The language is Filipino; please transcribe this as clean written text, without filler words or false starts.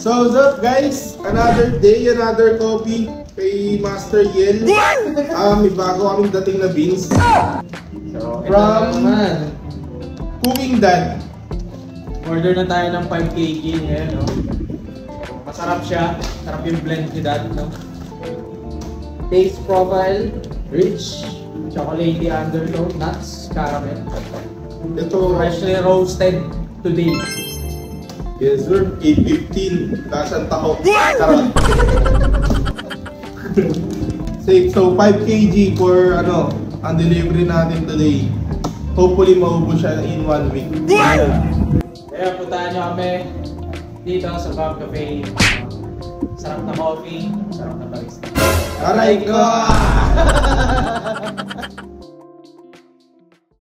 So what's up guys? Another day, another coffee kay Master Yel. May bago kaming dating na beans. So, From Cooking Dad. Order na tayo ng 5 kg ngayon, no? Masarap siya. Sarap yung blend ni Dad, no? Taste profile, rich, chocolatey undertone, nuts, caramel. Ito, Freshly roasted today. yes sir, 8.15. Lasang taho. Sarap. Safe. So 5 kg for ang delivery natin today. Hopefully maubos siya in 1 week. Kaya puntahan nyo kami dito sa Bob Cafe. Sarap na coffee, sarap na barista. Aray ko!